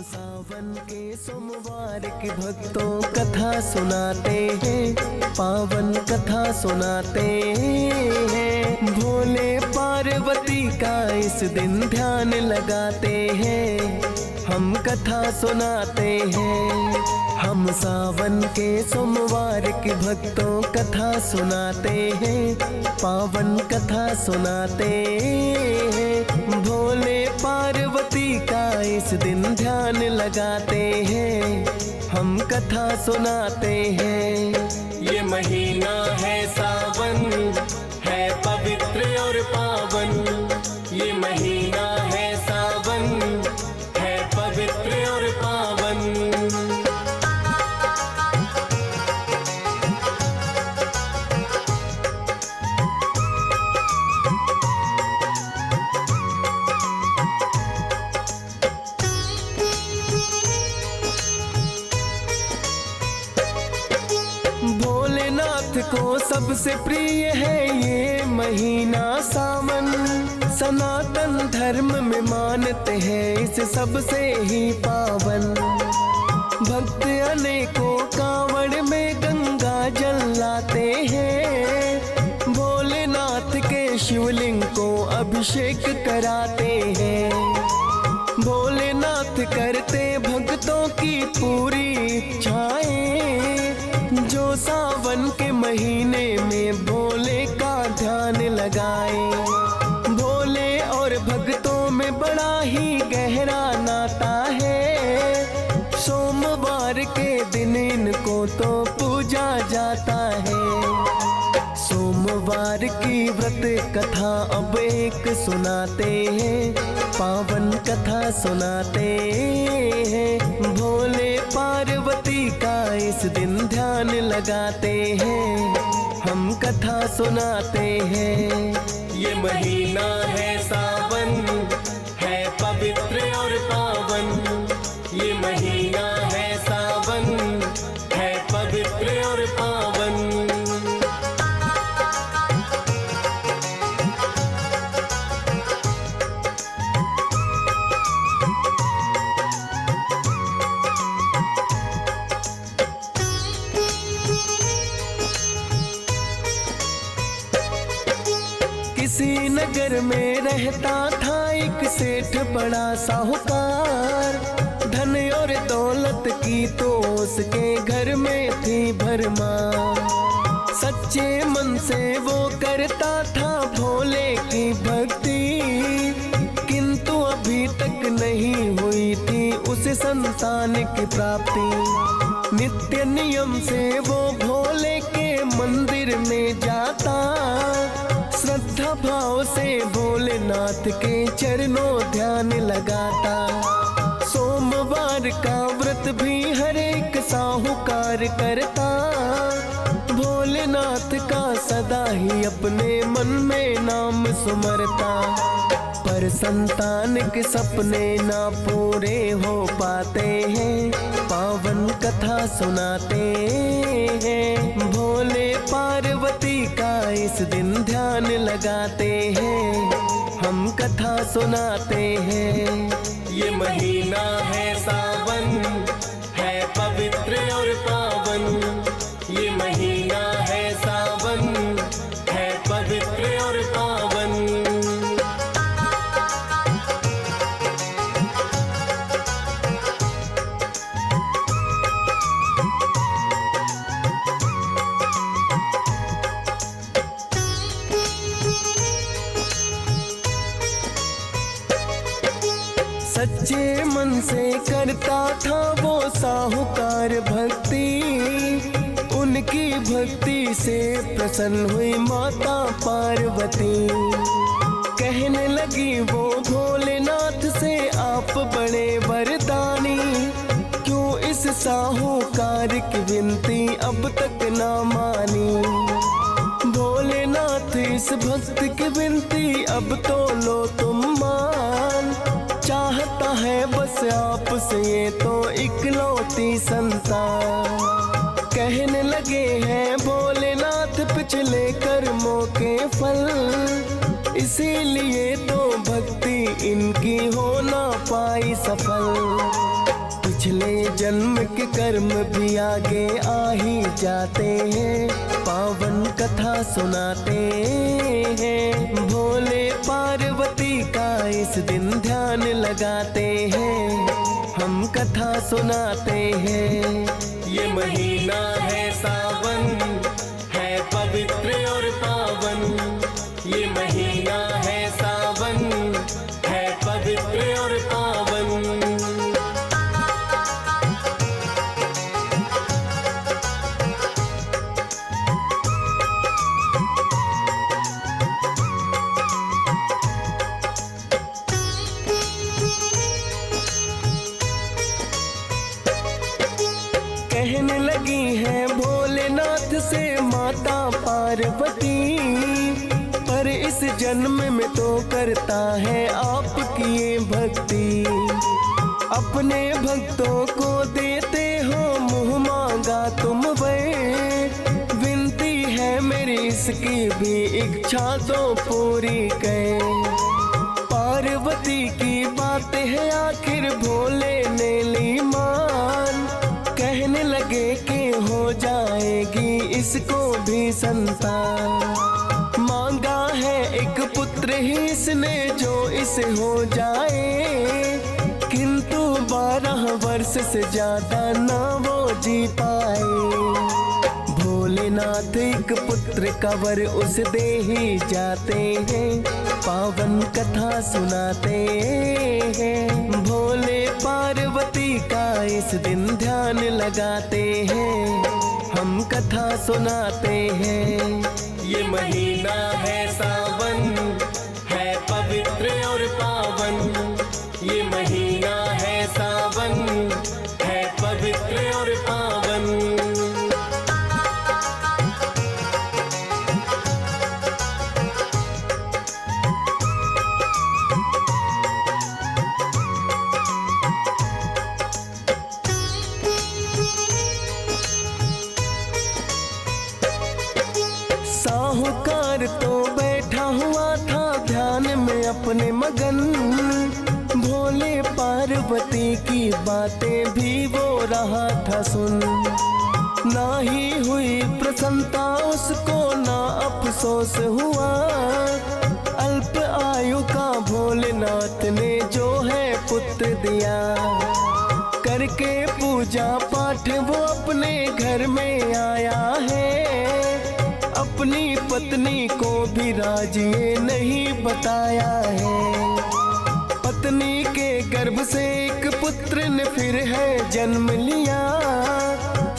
सावन के सोमवार की भक्तों कथा सुनाते हैं, पावन कथा सुनाते हैं। भोले पार्वती का इस दिन ध्यान लगाते हैं, हम कथा सुनाते हैं। हम सावन के सोमवार की भक्तों कथा सुनाते हैं, पावन कथा सुनाते हैं। भोले पार्वती का इस दिन ध्यान लगाते हैं, हम कथा सुनाते हैं। ये महीना है सावन, है पवित्र और पावन। ये महीना है सावन, है पवित्र और पावन। भोलेनाथ को सबसे प्रिय है ये महीना सावन। सनातन धर्म में मानते हैं इसे सबसे ही पावन। भक्त अनेकों कांवड़ में गंगा जल लाते हैं, भोलेनाथ के शिवलिंग को अभिषेक कराते हैं। भोलेनाथ करते भक्तों की पूरी इच्छाएं, जो सावन के महीने में भोले का ध्यान लगाए। भोले और भक्तों में बड़ा ही गहरा नाता है, सोमवार के दिन इनको तो पूजा जाता है। सोमवार की व्रत कथा अब एक सुनाते हैं, पावन कथा सुनाते हैं। भोले पार्वती का इस दिन ध्यान लगाते हैं, हम कथा सुनाते हैं। ये महीना है सावन, है पवित्र और पावन। ये महीना है सावन, है पवित्र और पावन। किसी नगर में रहता था एक सेठ बड़ा साहूकार। धन और दौलत की तो उसके घर में थी भरमार। सच्चे मन से वो करता था भोले की भक्ति, किंतु अभी तक नहीं हुई थी उसे संतान की प्राप्ति। नित्य नियम से वो भोले के मंदिर में जाता, श्रद्धा भाव से भोलेनाथ के चरणों ध्यान लगाता। सोमवार का व्रत भी हर एक साहूकार करता, भोलेनाथ का सदा ही अपने मन में नाम सुमरता। पर संतान के सपने ना पूरे हो पाते हैं, पावन कथा सुनाते हैं। भोले पार्वती का इस दिन ध्यान लगाते हैं, हम कथा सुनाते हैं। ये महीना है सावन, है पवित्र और पावन। ये महीना है सावन, है पवित्र और पावन। सच्चे मन से करता था वो साहूकार भक्ति, उनकी भक्ति से प्रसन्न हुई माता पार्वती। कहने लगी वो भोलेनाथ से, आप बड़े वरदानी, क्यों इस साहूकार की विनती अब तक ना मानी। भोलेनाथ इस भक्त की विनती अब तो लो तुम मान, चाहता है बस आपसे ये तो इकलौती संतान। कहने लगे हैं भोलेनाथ पिछले कर्मों के फल, इसीलिए तो भक्ति इनकी हो ना पाई सफल। पिछले जन्म के कर्म भी आगे आ ही जाते हैं, पावन कथा सुनाते हैं। भोले पार्वती का इस दिन ध्यान लगाते हैं, हम कथा सुनाते हैं। ये महीना है सावन, है पवित्र और पावन। ये महीना है सावन, है पवित्र और पावन। कहने लगी है भोलेनाथ से माता पार्वती, पर इस जन्म में तो करता है आपकी ये भक्ति। अपने भक्तों को देते हो मुँह मांगा तुम वे, विनती है मेरी इसकी भी इच्छा तो पूरी कर। पार्वती की बात है आखिर भोले ने ली मान, कहने लगे कि हो जाएगी इसको भी संतान। मांगा है एक पुत्र ही इसने जो इसे हो जाए, किंतु 12 वर्ष से ज्यादा ना वो जी पाए। भोलेनाथ एक पुत्र का वर उस दे ही जाते हैं, पावन कथा सुनाते हैं। भोले पार्वती का इस दिन ध्यान लगाते हैं, हम कथा सुनाते हैं। ये महीना है सावन, है पवित्र और पावन। ये महीना है सावन, है पवित्र और पावन। साहूकार तो बैठा हुआ था ध्यान में अपने मगन, भोले पार्वती की बातें भी वो रहा था सुन। ना ही हुई प्रसन्नता उसको ना अफसोस हुआ, अल्प आयु का भोलेनाथ ने जो है पुत्र दिया। करके पूजा पाठ वो अपने घर में आया है, अपनी पत्नी को भी राज ये नहीं बताया है। पत्नी के गर्भ से एक पुत्र ने फिर है जन्म लिया,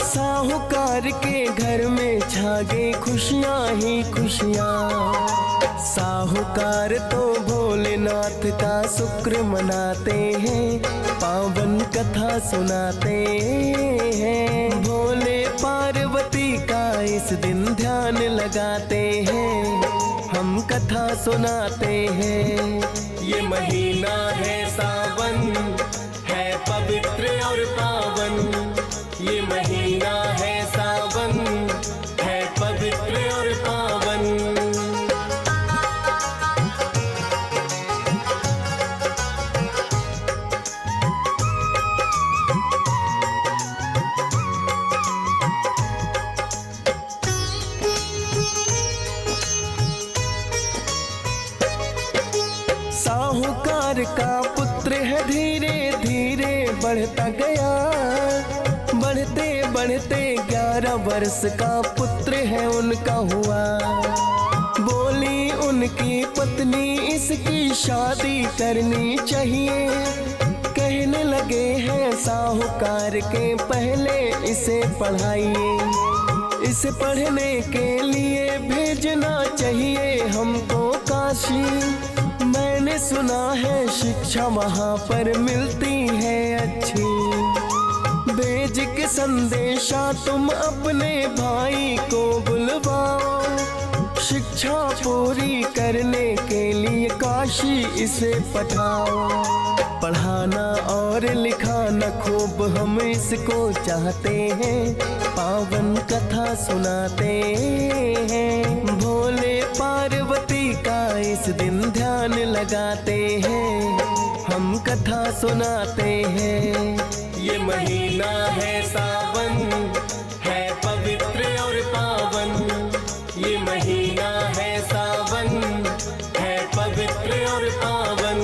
साहूकार के घर में छा गई खुशियाँ ही खुशियाँ। साहूकार तो भोलेनाथ का शुक्र मनाते हैं, पावन कथा सुनाते हैं। भोले पार्वती का इस दिन ध्यान लगाते हैं, हम कथा सुनाते हैं। ये महीना है सावन, है पवित्र और पावन। ये महीना है सावन, है पवित्र और पावन। साहूकार का पुत्र है धीरे धीरे बढ़ता गया, बढ़ते बढ़ते 11 वर्ष का पुत्र है उनका हुआ। बोली उनकी पत्नी इसकी शादी करनी चाहिए, कहने लगे हैं साहूकार के पहले इसे पढ़ाइए। इसे पढ़ने के लिए भेजना चाहिए हमको काशी, मैंने सुना है शिक्षा वहाँ पर मिलती है अच्छी। भेज के संदेशा तुम अपने भाई को बुलवाओ, शिक्षा पूरी करने के लिए काशी इसे पठाओ। पढ़ाना और लिखाना खूब हम इसको चाहते हैं, पावन कथा सुनाते हैं। भोले पार्वती का इस दिन ध्यान लगाते हैं, हम कथा सुनाते हैं। ये महीना है सावन, है पवित्र और पावन। ये महीना है सावन, है पवित्र और पावन।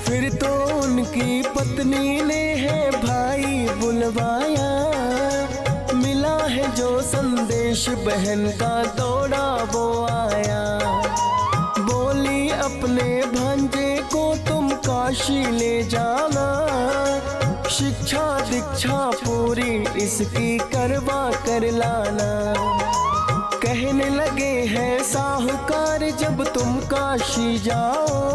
फिर तो उनकी पत्नी ने है भाई बुलवाया, मिला है जो संदेश बहन का दौड़ा वो आया। बोली अपने भांजे को तुम काशी ले जाना, शिक्षा दीक्षा पूरी इसकी करवा कर लाना। कहने लगे हैं साहूकार जब तुम काशी जाओ,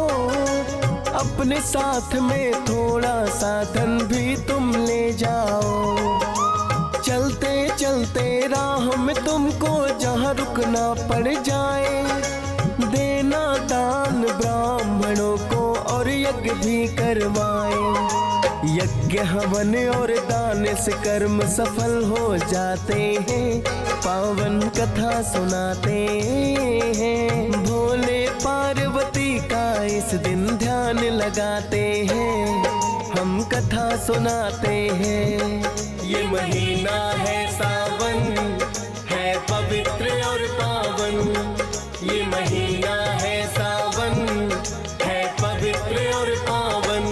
अपने साथ में थोड़ा साधन भी तुम ले जाओ। चलते चलते राह में तुमको जहाँ रुकना पड़ जाए, देना दान ब्राह्मणों को और यज्ञ भी करवाए। यज्ञ हवन और दान से कर्म सफल हो जाते हैं, पावन कथा सुनाते हैं। भोले पार्वती का इस दिन ध्यान लगाते हैं, हम कथा सुनाते हैं। ये महीना है सावन, है पवित्र और पावन। ये महीना है सावन, है पवित्र और पावन।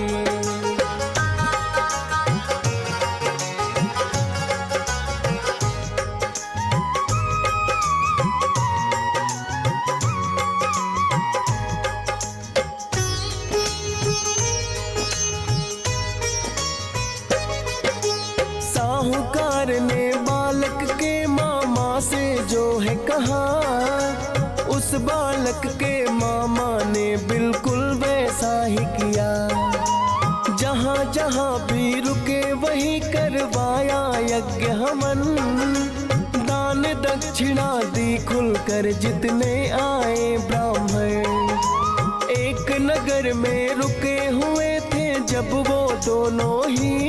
साहूकार ने बालक के मामा से जो है कहा, उस बालक के मामा ने बिल्कुल वैसा ही किया। जहाँ जहाँ भी रुके वहीं करवाया यज्ञ हवन, दान दक्षिणा दी खुलकर जितने आए ब्राह्मण। एक नगर में रुके हुए थे जब वो दोनों ही,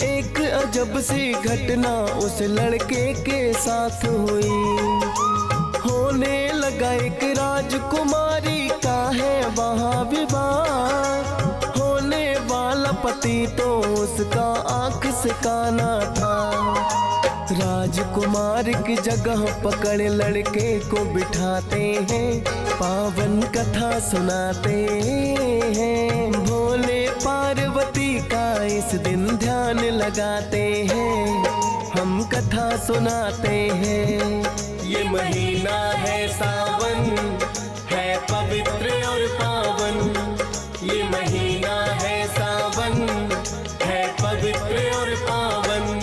एक अजब सी घटना उस लड़के के साथ हुई। होने लगा एक राजकुमारी का है वहाँ विवाह, होने वाला पति तो उसका आंख से काना था। राजकुमार की जगह पकड़ लड़के को बिठाते हैं, पावन कथा सुनाते हैं। भोले पार्वती का इस दिन ध्यान लगाते हैं, हम कथा सुनाते हैं। ये महीना है सावन, है पवित्र और पावन। ये महीना है सावन, है पवित्र और पावन।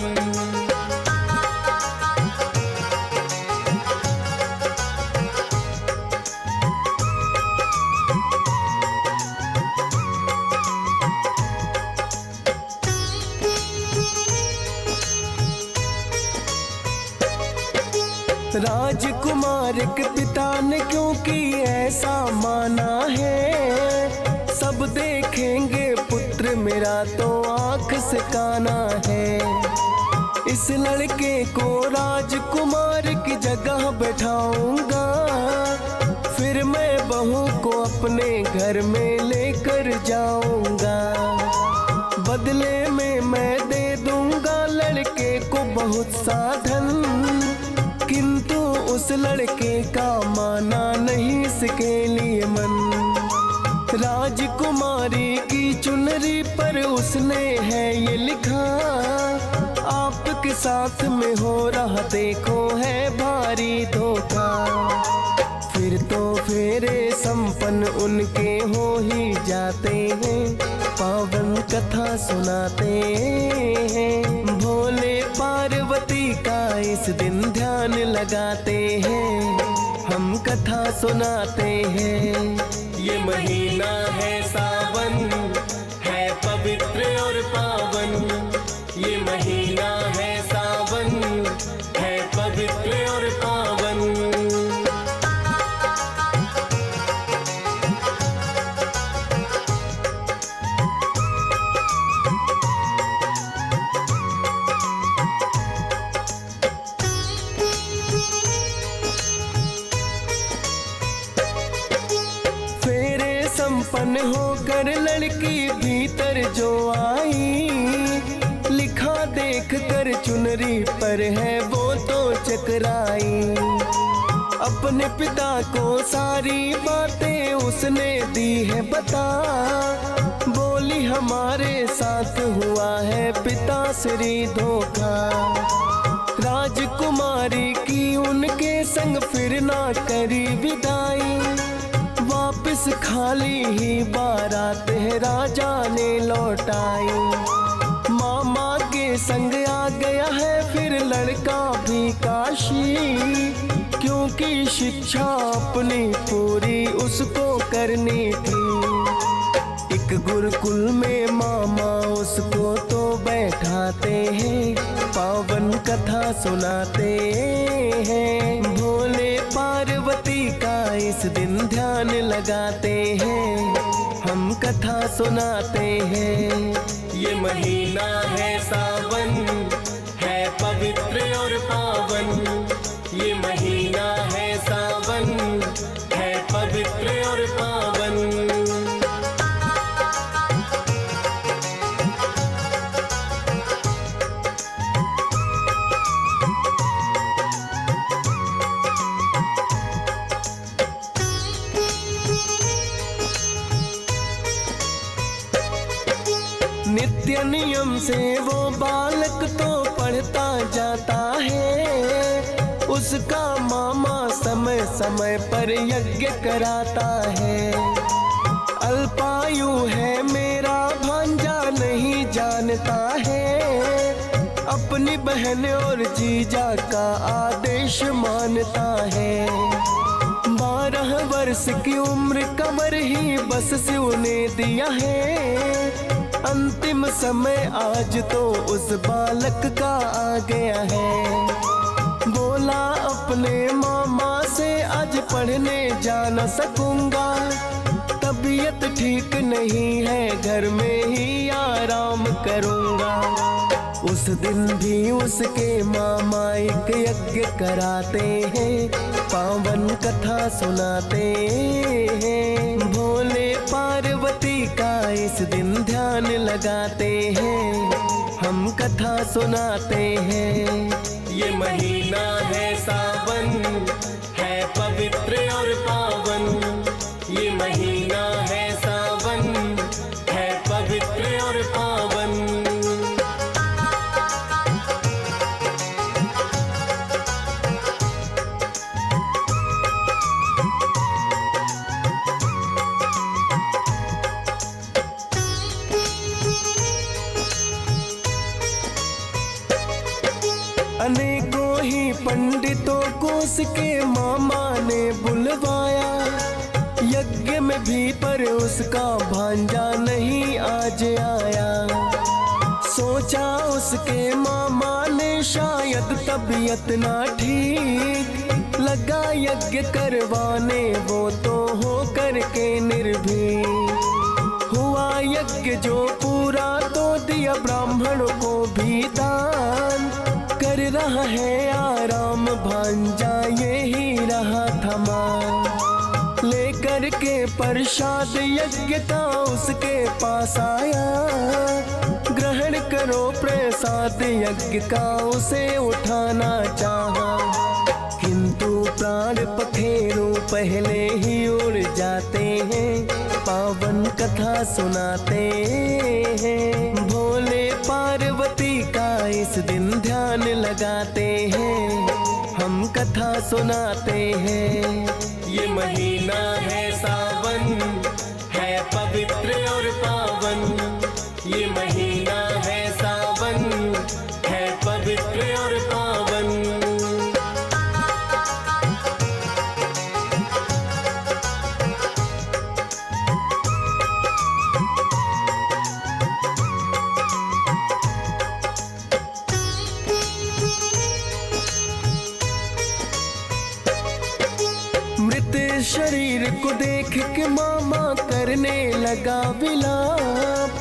राजकुमार के पिता ने क्योंकि ऐसा माना है, सब देखेंगे पुत्र मेरा तो आंख से काना है। इस लड़के को राजकुमार की जगह बैठाऊंगा, फिर मैं बहू को अपने घर में लेकर जाऊंगा। बदले में मैं दे दूंगा लड़के को बहुत साधन, किंतु उस लड़के का माना नहीं इसके लिए मन। राजकुमारी की चुनरी पर उसने है ये लिखा, आपके साथ में हो रहा देखो है भारी धोखा। फिर तो फेरे संपन्न उनके हो ही जाते हैं, पावन कथा सुनाते हैं। भोले पार्वती का इस दिन ध्यान लगाते हैं, हम कथा सुनाते हैं। ये महीना है सावन, है पवित्र और पावन। ये महीना है सावन, है पवित्र और पावन। संपन्न होकर लड़की भीतर जो आई, लिखा देख कर चुनरी पर है वो तो चकराई। अपने पिता को सारी बातें उसने दी है बता, बोली हमारे साथ हुआ है पिता श्री धोखा। राजकुमारी की उनके संग फिर ना करी विदाई, वापस खाली ही बारात है राजा ने लौटाई। मामा के संग आ गया है फिर लड़का भी काशी, क्योंकि शिक्षा अपनी पूरी उसको करनी थी। एक गुरुकुल में मामा उसको तो बैठाते हैं, पावन कथा सुनाते हैं। भोले पार्वती का इस दिन ध्यान लगाते हैं, हम कथा सुनाते हैं। ये महीना है सावन, है पवित्र और पावन। ये महीना है सावन, है पवित्र और पावन। नित्य नियम से वो बालक तो पढ़ता जाता है, उसका मामा समय समय पर यज्ञ कराता है। अल्पायु है मेरा भांजा नहीं जानता है, अपनी बहन और जीजा का आदेश मानता है। 12 वर्ष की उम्र कमर ही बस शिव ने दिया है, अंतिम समय आज तो उस बालक का आ गया है। बोला अपने मामा से आज पढ़ने जा न सकूंगा, तबीयत ठीक नहीं है घर में ही आराम करूंगा। उस दिन भी उसके मामा एक यज्ञ कराते हैं, पावन कथा सुनाते हैं। भोले पार्वती का इस दिन ध्यान लगाते हैं, हम कथा सुनाते हैं। ये महीना है सावन, है पवित्र और पावन। ये महीना है सावन, है पवित्र और पावन। अनेकों ही पंडितों को उसके मामा ने बुलवाया, यज्ञ में भी पर उसका भांजा नहीं आज आया। सोचा उसके मामा ने शायद तबीयत ना ठीक, लगा यज्ञ करवाने वो तो हो करके निर्भीक। हुआ यज्ञ जो पूरा तो दिया ब्राह्मणों को भी दान, कर रहा है आराम भांजा यही रहा थमा। लेकर के प्रसाद यज्ञ का उसके पास आया, ग्रहण करो प्रसाद यज्ञ का उसे उठाना चाहा, किंतु प्राण पखेरु पहले ही उड़ जाते हैं, पावन कथा सुनाते हैं। भोले पार्वती का इस दिन ध्यान लगाते हैं, हम कथा सुनाते हैं। ये महीना है सावन, है पवित्र और पावन। ये महीना है सावन, है पवित्र और पावन। मृत शरीर को देख के मामा करने लगा विलाप,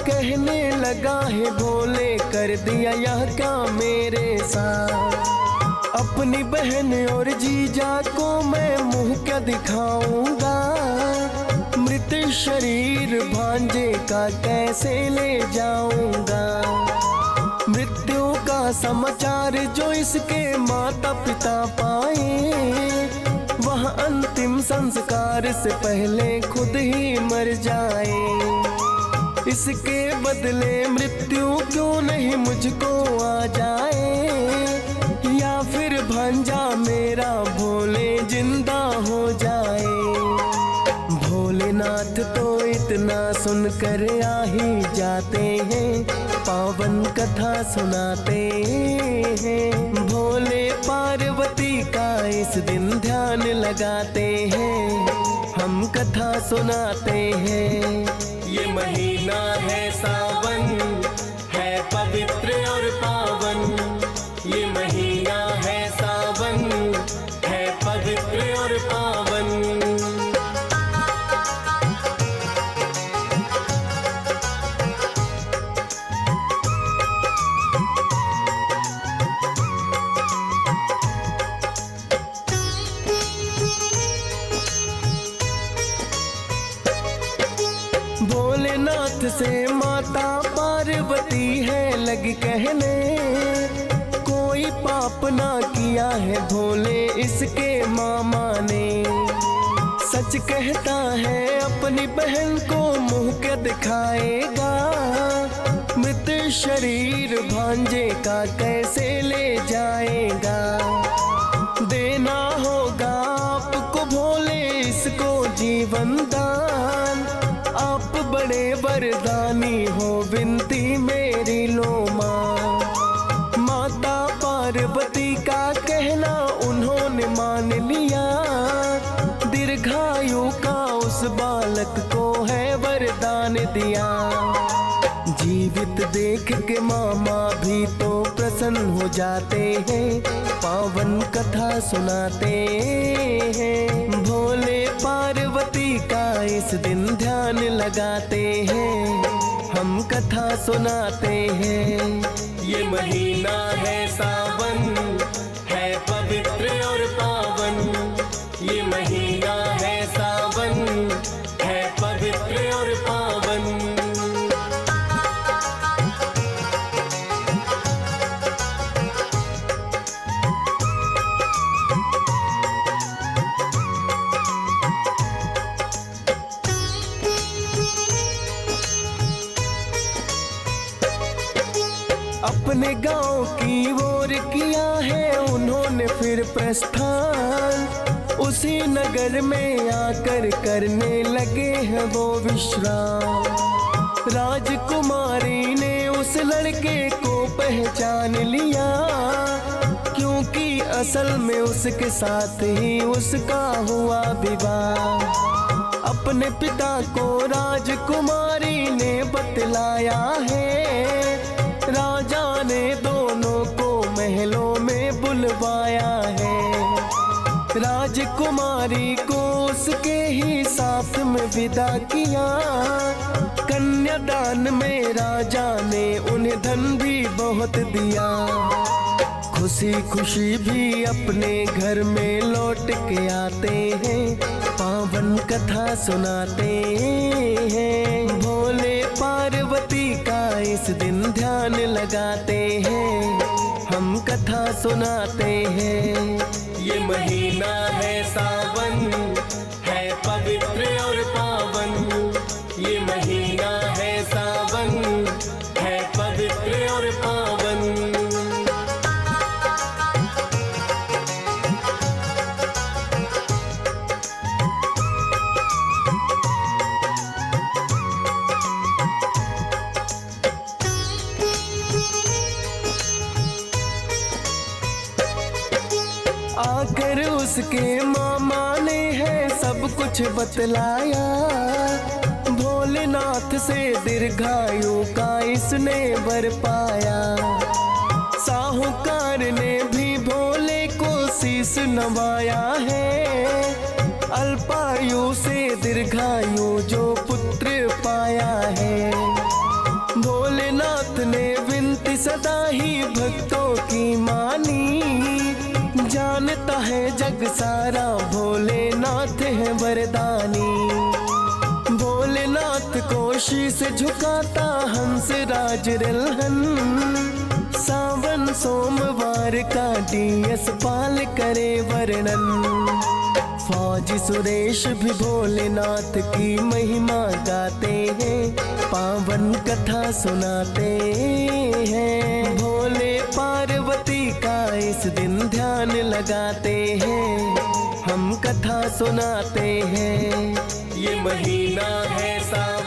कहने लगा है भोले कर दिया यह क्या मेरे साथ। अपनी बहन और जीजा को मैं मुंह क्या दिखाऊंगा, मृत मृत शरीर भांजे का कैसे ले जाऊंगा। मृत्यु का समाचार जो इसके माता पिता पाए, वह अंतिम संस्कार से पहले खुद ही मर जाए। इसके बदले मृत्यु क्यों नहीं मुझको आ जाए, या फिर भांजा मेरा भोले जिंदा हो जाए। भोलेनाथ तो इतना सुनकर आ ही जाते हैं, पावन कथा सुनाते हैं। भोले पार्वती का इस दिन ध्यान लगाते हैं, हम कथा सुनाते हैं। ये महीना है सावन, है पवित्र और पावन। ये महीना है सावन, है पवित्र और पावन। भोलेनाथ से माता पार्वती है लगी कहने, कोई पाप ना किया है भोले इसके मामा ने। सच कहता है अपनी बहन को मुंह के दिखाएगा, मृत शरीर भांजे का कैसे ले जाएगा। देना होगा आपको भोले इसको जीवन दान, आप बड़े वरदानी हो विनती मेरी लो माँ। माता पार्वती का कहना उन्होंने मान लिया, दीर्घायु का उस बालक को है वरदान दिया। जीवित देख के मामा भी तो प्रसन्न हो जाते हैं, पावन कथा सुनाते हैं। भोले पार्वती का इस दिन ध्यान लगाते हैं, हम कथा सुनाते हैं। ये महीना है सावन, है पवित्र और पावन। ये महीना है सावन, है पवित्र और पावन। अपने गांव की ओर किया है उन्होंने फिर प्रस्थान, उसी नगर में आकर करने लगे हैं वो विश्राम। राजकुमारी ने उस लड़के को पहचान लिया, क्योंकि असल में उसके साथ ही उसका हुआ विवाह। अपने पिता को राजकुमारी ने बतलाया है, राजा ने दोनों को महलों में बुलवाया है। राजकुमारी को उसके ही साथ में विदा किया, कन्यादान में राजा ने उन्हें धन भी बहुत दिया। खुशी खुशी भी अपने घर में लौट के आते हैं, पावन कथा सुनाते हैं। भोले पार्वती का इस दिन ध्यान लगाते हैं, हम कथा सुनाते हैं। ये महीना है सावन, है पवित्र और पावन। ये महीना है सावन, है पवित्र और पावन। आकर उसके मामा ने है सब कुछ बतलाया, भोलेनाथ से दीर्घायु का इसने वर पाया। साहूकार ने भी भोले को शीश नवाया है, अल्पायु से दीर्घायु जो पुत्र पाया है। भोलेनाथ ने विनती सदा ही भक्तों की मानी, जानता है जग सारा भोलेनाथ है वरदानी। शीश झुकाता हंस राज रिलहन। सावन सोमवार का डीएस पाल करे वर्णन। फौजी सुरेश भी भोलेनाथ की महिमा गाते हैं, पावन कथा सुनाते हैं। भोले पार्वती का इस दिन ध्यान लगाते हैं, हम कथा सुनाते हैं। ये महीना है सावन